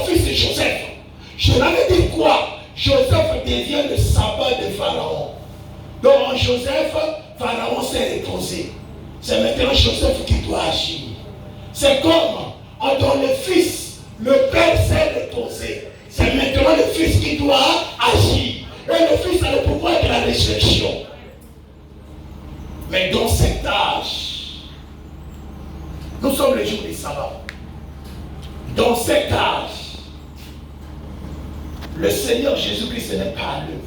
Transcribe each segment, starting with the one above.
fils de Joseph. Cela veut dire quoi? Joseph devient le sabbat de Pharaon. Donc en Joseph, Pharaon s'est reposé. C'est maintenant Joseph qui doit agir. C'est comme dans le fils, le père s'est reposé. C'est maintenant le fils qui doit agir. Et le fils a le pouvoir de la résurrection. Mais dans cet âge, nous sommes le jour du sabbat. Dans cet âge, le Seigneur Jésus-Christ n'est pas à l'œuvre.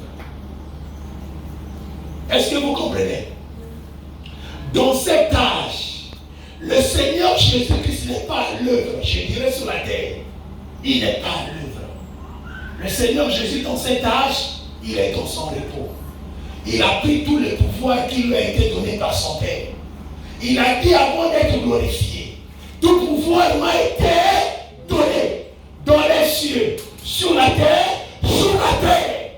Est-ce que vous comprenez? Dans cet âge, le Seigneur Jésus-Christ n'est pas à l'œuvre, je dirais sur la terre. Il n'est pas à l'œuvre. Le Seigneur Jésus, dans cet âge, il est dans son repos. Il a pris tous les pouvoirs qui lui ont été donnés par son Père. Il a dit avant d'être glorifié, tout pouvoir m'a été donné dans les cieux, sur la terre, sous la terre.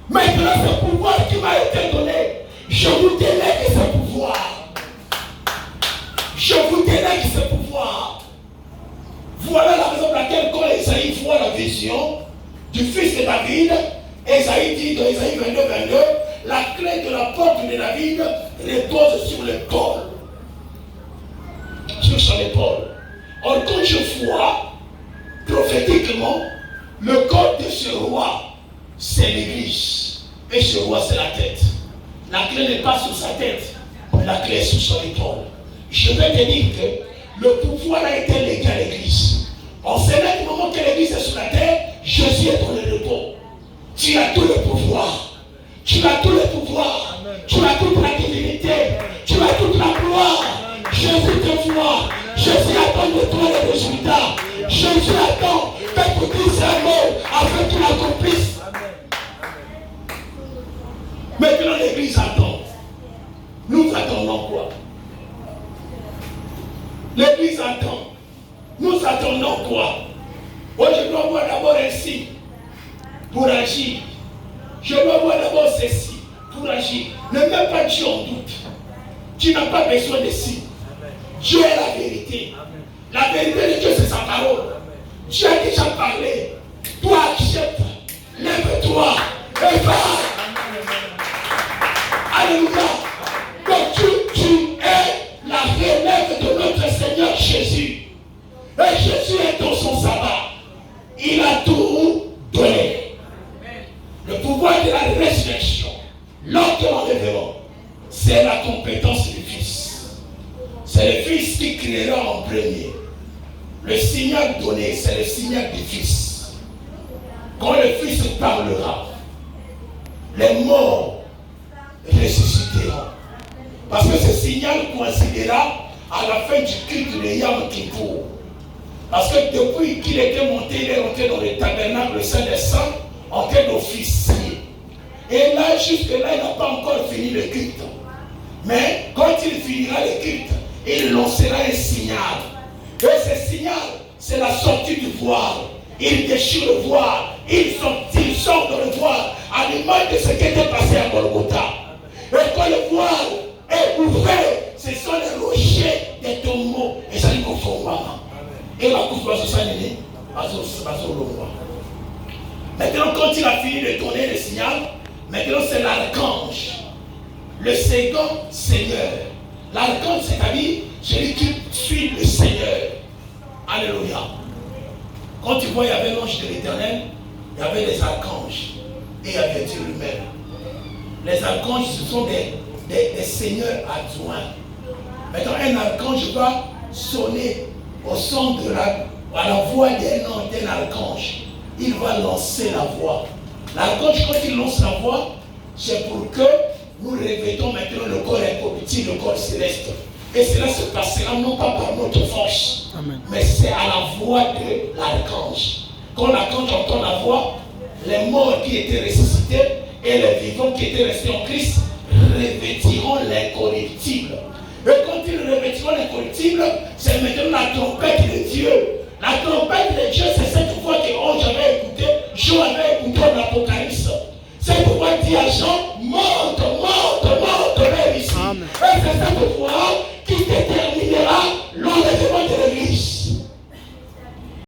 Maintenant, ce pouvoir qui m'a été donné, je vous délègue ce pouvoir. Je vous délègue ce pouvoir. Voilà la raison pour laquelle quand Esaïe voit la vision du fils de David, Esaïe dit dans Esaïe 22, la clé de la porte de David repose sur l'épaule. Sur son épaule. Or, quand je vois prophétiquement, le corps de ce roi, c'est l'église. Et ce roi, c'est la tête. La clé n'est pas sur sa tête, mais la clé est sur son épaule. Je vais te dire que le pouvoir a été légué à l'église. En ce même moment que l'église est sur la terre, Jésus est dans le repos. Tu as tout le pouvoir. Tu as tout le pouvoir. Tu as toute la divinité. Tu as toute la gloire. Jésus te voit. Jésus attend de toi les résultats. Jésus attend que tu dises un mot afin que tu l'accomplisses. Maintenant l'église attend. Nous attendons quoi? L'église attend. Nous attendons quoi? Moi je dois voir d'abord un signe pour agir. Je dois voir d'abord ceci pour agir. Ne mets pas Dieu en doute. Tu n'as pas besoin de signes. Dieu est la vérité. La vérité de Dieu, c'est sa parole. Dieu a déjà parlé. Toi, accepte. Lève-toi et va. Alléluia. Donc tu es la relève de notre Seigneur Jésus. Et Jésus est dans son sabbat. Il a tout donné. Le pouvoir de la résurrection, l'ordre de l'enlèvement, c'est la compétence du Fils. C'est le Fils qui créera en premier. Le signal donné, c'est le signal du Fils. Quand le Fils parlera, les morts ressusciteront. Parce que ce signal coïncidera à la fin du culte de Yom Kippour. Parce que depuis qu'il était monté, il est rentré dans le tabernacle Saint des Saints en tant qu'officier. Et là, jusque-là, il n'a pas encore fini le culte. Mais quand il finira le culte, il lancera un signal. Et ce signal, c'est la sortie du voile. Il déchire le voile. Il sort dans le voile à l'image de ce qui était passé à Golgotha. Et quand le voile est ouvert, ce sont les rochers des tombeaux. Et ça dit qu'on fait au moment. Et la coupe va se s'animer. Maintenant, quand il a fini de donner le signal, maintenant c'est l'archange. Le second Seigneur. L'archange, c'est-à-dire celui qui suit le Seigneur. Alléluia. Quand tu vois, il y avait l'ange de l'Éternel, il y avait les archanges et il y avait Dieu lui-même. Les archanges, ce sont des seigneurs adjoints. Maintenant, un archange va sonner au son de à la voix d'un archange. Il va lancer la voix. L'archange, quand il lance la voix, c'est pour que nous revêtons maintenant le corps incorruptible, le corps céleste. Et cela se passera non pas par notre force, Amen, mais c'est à la voix de l'archange. Quand l'archange entend la voix, les morts qui étaient ressuscités et les vivants qui étaient restés en Christ revêtiront l'incorruptible. Et quand ils revêtiront l'incorruptible, c'est maintenant la trompette de